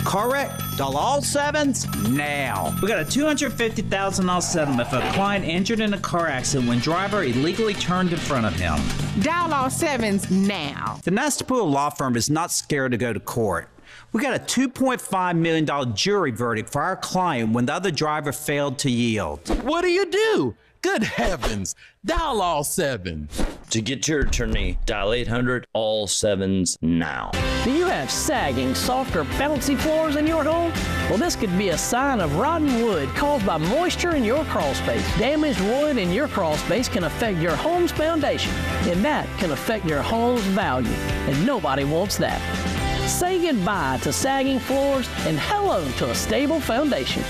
Car wreck, dial all sevens now. We got a $250,000 settlement for a client injured in a car accident when driver illegally turned in front of him. Dial all sevens now. The Nestapool Law Firm is not scared to go to court. We got a $2.5 million jury verdict for our client when the other driver failed to yield. What do? Good heavens, dial all sevens. To get your attorney, dial 800 all sevens now. Do you have sagging, soft, or bouncy floors in your home? Well, this could be a sign of rotten wood caused by moisture in your crawl space. Damaged wood in your crawl space can affect your home's foundation, and that can affect your home's value, and nobody wants that. Say goodbye to sagging floors and hello to a stable foundation.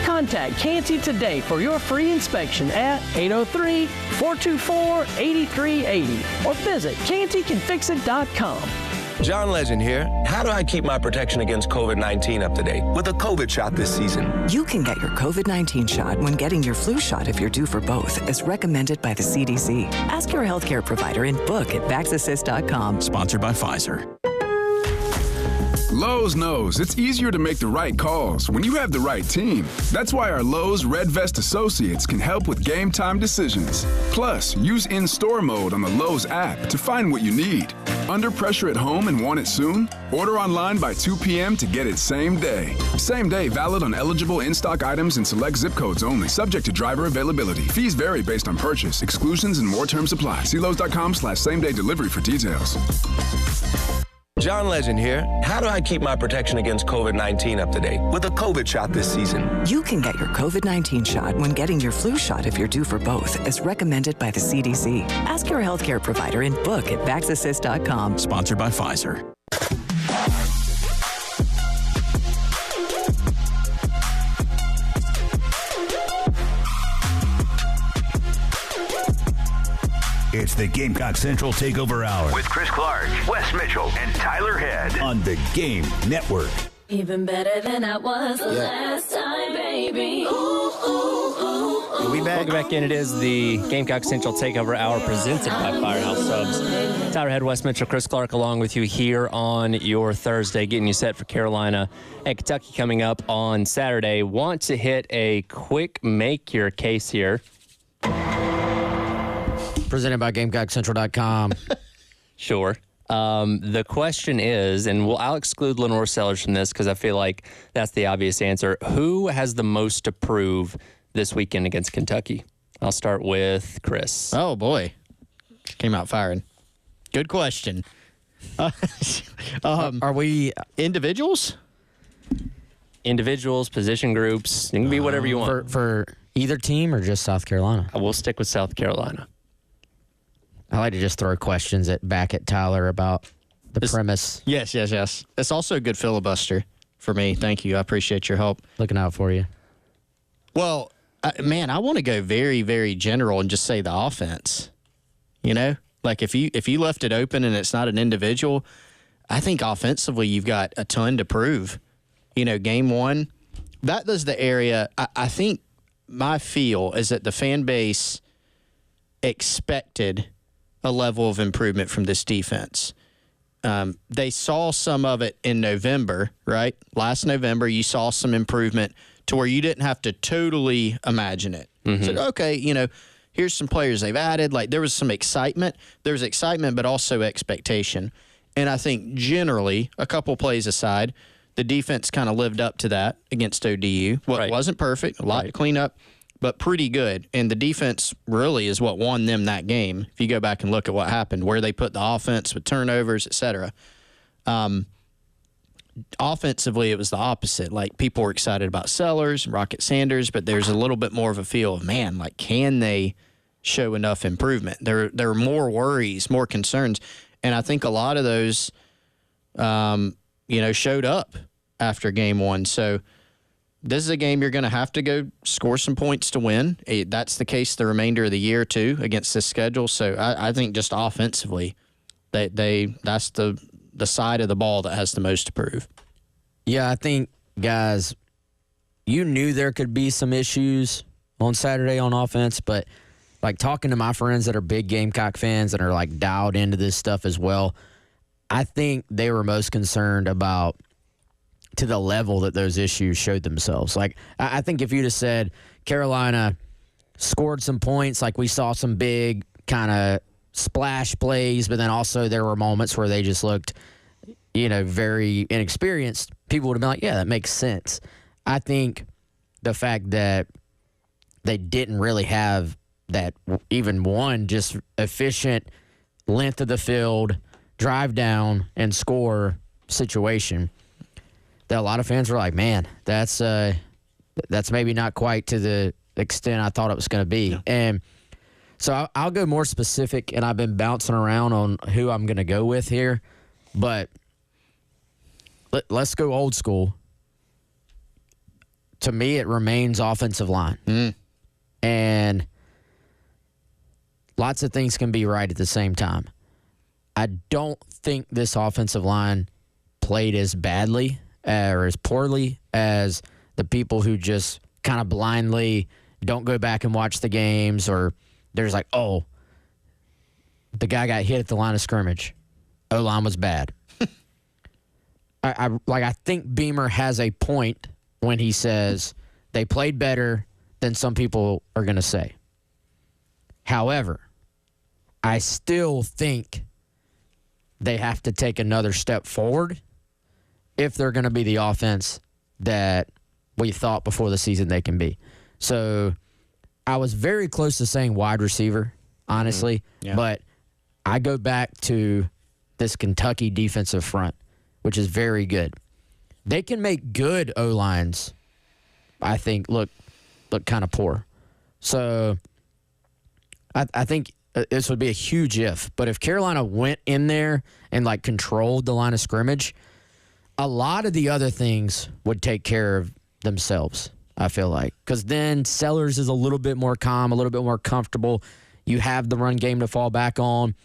Contact Canty today for your free inspection at 803-424-8380 or visit CantyCanFixIt.com. John Legend here. How do I keep my protection against COVID-19 up to date with a COVID shot this season? You can get your COVID-19 shot when getting your flu shot if you're due for both, as recommended by the CDC. Ask your healthcare provider and book at VaxAssist.com. Sponsored by Pfizer. Lowe's knows it's easier to make the right calls when you have the right team. That's why our Lowe's Red Vest associates can help with game time decisions. Plus, use in-store mode on the Lowe's app to find what you need. Under pressure at home and want it soon? Order online by 2 p.m. to get it same day. Same day valid on eligible in-stock items in select zip codes only. Subject to driver availability. Fees vary based on purchase. Exclusions and more terms apply. See Lowe's.com/same-day delivery for details. John Legend here. How do I keep my protection against COVID-19 up to date with a COVID shot this season? You can get your COVID-19 shot when getting your flu shot if you're due for both, as recommended by the CDC. Ask your healthcare provider and book at VaxAssist.com. Sponsored by Pfizer. It's the Gamecock Central Takeover Hour with Chris Clark, Wes Mitchell, and Tyler Head on the Game Network. Even better than I was last time, baby. Ooh, ooh, ooh, ooh. We back. Welcome back in. It is the Gamecock Central Takeover Hour presented by Firehouse Subs. Tyler Head, Wes Mitchell, Chris Clark along with you here on your Thursday, getting you set for Carolina and Kentucky coming up on Saturday. Want to hit a quick make your case here. Presented by GamecockCentral.com. Sure. The question is, and I'll exclude Lenore Sellers from this because I feel like that's the obvious answer. Who has the most to prove this weekend against Kentucky? I'll start with Chris. Oh, boy. Came out firing. Good question. Are we individuals? Individuals, position groups. It can be whatever you want. For either team or just South Carolina? I will stick with South Carolina. I like to just throw questions back at Tyler about the premise. Yes. It's also a good filibuster for me. Thank you. I appreciate your help. Looking out for you. Well, I want to go very, very general and just say the offense. You know, like if you left it open and it's not an individual, I think offensively you've got a ton to prove. You know, game one, that was the area. I think my feel is that the fan base expected a level of improvement from this defense. They saw some of it in November, right? Last November, you saw some improvement to where you didn't have to totally imagine it. Mm-hmm. So, okay, you know, here's some players they've added. Like, there was some excitement. There was excitement, but also expectation. And I think generally, a couple plays aside, the defense kind of lived up to that against ODU. Well, it wasn't perfect, a lot to clean up, but pretty good. And the defense really is what won them that game. If you go back and look at what happened, where they put the offense with turnovers, et cetera. Offensively, it was the opposite. Like, people were excited about Sellers and Rocket Sanders, but there's a little bit more of a feel of, man, like, can they show enough improvement? There are more worries, more concerns. And I think a lot of those, showed up after game one. So this is a game you're going to have to go score some points to win. That's the case the remainder of the year, too, against this schedule. So I think just offensively, that's the side of the ball that has the most to prove. Yeah, I think, guys, you knew there could be some issues on Saturday on offense, but, like, talking to my friends that are big Gamecock fans and are, like, dialed into this stuff as well, I think they were most concerned about to the level that those issues showed themselves. Like, I think if you'd have said Carolina scored some points, like we saw some big kind of splash plays, but then also there were moments where they just looked, very inexperienced, people would have been like, yeah, that makes sense. I think the fact that they didn't really have that even one just efficient length of the field, drive down and score situation, that a lot of fans were like, man, that's maybe not quite to the extent I thought it was going to be. Yeah. And so I'll go more specific, and I've been bouncing around on who I'm going to go with here, but let's go old school. To me, it remains offensive line. And lots of things can be right at the same time. I don't think this offensive line played as badly or as poorly as the people who just kind of blindly don't go back and watch the games, or there's like, oh, the guy got hit at the line of scrimmage. O-line was bad. I think Beamer has a point when he says they played better than some people are going to say. However, I still think they have to take another step forward if they're going to be the offense that we thought before the season they can be. So I was very close to saying wide receiver, honestly, but I go back to this Kentucky defensive front, which is very good. They can make good O-lines, I think, look kind of poor. So I think this would be a huge if. But if Carolina went in there and, like, controlled the line of scrimmage, a lot of the other things would take care of themselves, I feel like. Because then Sellers is a little bit more calm, a little bit more comfortable. You have the run game to fall back on.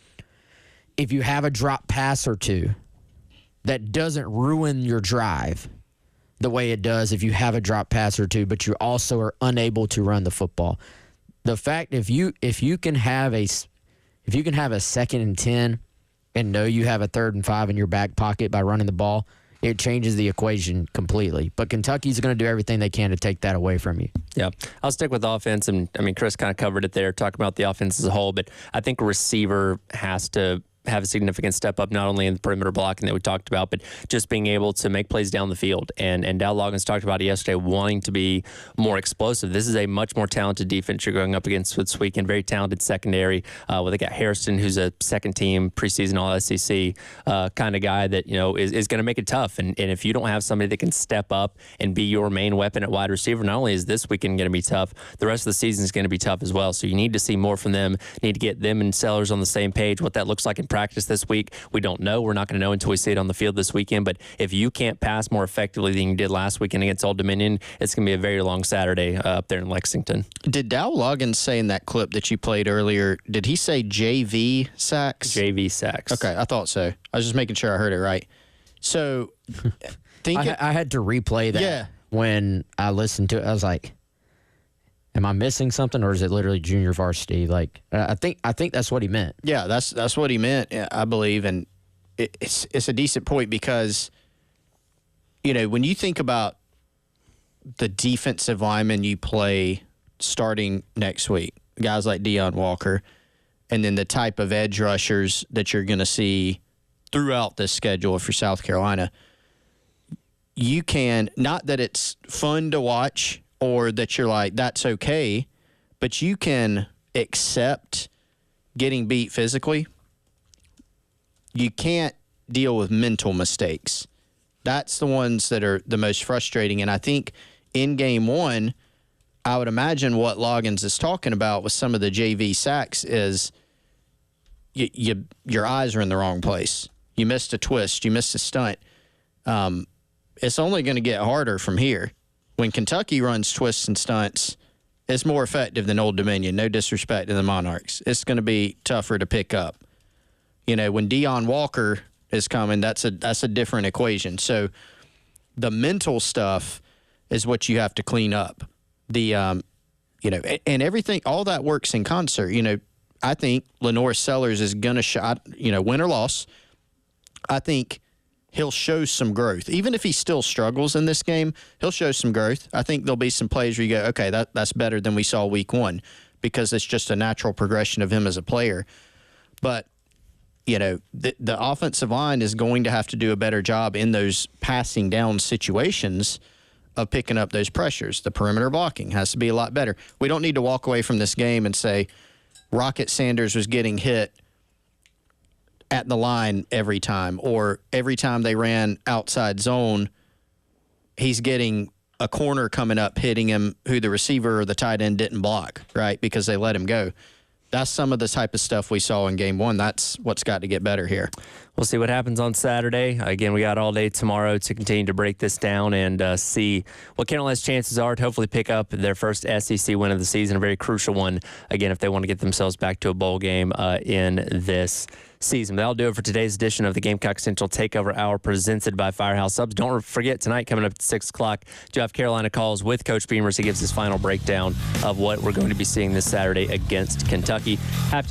If you have a drop pass or two, that doesn't ruin your drive the way it does if you have a drop pass or two, but you also are unable to run the football. The fact if you can have a 2nd and 10 and know you have a 3rd and 5 in your back pocket by running the ball, it changes the equation completely. But Kentucky's going to do everything they can to take that away from you. Yeah. I'll stick with offense. And, I mean, Chris kind of covered it there, talking about the offense as a whole. But I think a receiver has to have a significant step up, not only in the perimeter blocking that we talked about, but just being able to make plays down the field. And Dow Loggins talked about it yesterday, wanting to be more explosive. This is a much more talented defense you're going up against this weekend. Very talented secondary. They got Harrison, who's a second-team preseason All-SEC kind of guy that is going to make it tough. And if you don't have somebody that can step up and be your main weapon at wide receiver, not only is this weekend going to be tough, the rest of the season is going to be tough as well. So you need to see more from them. Need to get them and Sellers on the same page. What that looks like in practice this week, we don't know. We're not going to know until we see it on the field this weekend. But if you can't pass more effectively than you did last weekend against Old Dominion, it's going to be a very long Saturday up there in Lexington. Did Dow Loggins say in that clip that you played earlier, did he say JV sacks? JV sacks. Okay, I thought so. I was just making sure I heard it right. So I had to replay that when I listened to it. I was like, am I missing something, or is it literally junior varsity? Like, I think that's what he meant. Yeah, that's what he meant, I believe, and it's a decent point because, when you think about the defensive linemen you play starting next week, guys like Deion Walker, and then the type of edge rushers that you're going to see throughout this schedule for South Carolina, you can, not that it's fun to watch or that you're like, that's okay, but you can accept getting beat physically. You can't deal with mental mistakes. That's the ones that are the most frustrating. And I think in game one, I would imagine what Loggins is talking about with some of the JV sacks is your eyes are in the wrong place. You missed a twist. You missed a stunt. It's only going to get harder from here. When Kentucky runs twists and stunts, it's more effective than Old Dominion. No disrespect to the Monarchs. It's going to be tougher to pick up. When Deion Walker is coming, that's a different equation. So the mental stuff is what you have to clean up. The and everything, all that works in concert. I think Lenore Sellers is going to shot, win or loss. I think he'll show some growth. Even if he still struggles in this game, he'll show some growth. I think there'll be some plays where you go, okay, that's better than we saw week one because it's just a natural progression of him as a player. But, the offensive line is going to have to do a better job in those passing down situations of picking up those pressures. The perimeter blocking has to be a lot better. We don't need to walk away from this game and say Rocket Sanders was getting hit at the line every time, or every time they ran outside zone, he's getting a corner coming up, hitting him who the receiver or the tight end didn't block, right? Because they let him go. That's some of the type of stuff we saw in game one. That's what's got to get better here. We'll see what happens on Saturday. Again, we got all day tomorrow to continue to break this down and see what Carolina's chances are to hopefully pick up their first SEC win of the season, a very crucial one, again, if they want to get themselves back to a bowl game in this season. That'll do it for today's edition of the Gamecock Central Takeover Hour presented by Firehouse Subs. Don't forget, tonight coming up at 6 o'clock, Jeff Carolina Calls with Coach Beamers. He gives his final breakdown of what we're going to be seeing this Saturday against Kentucky. Halftime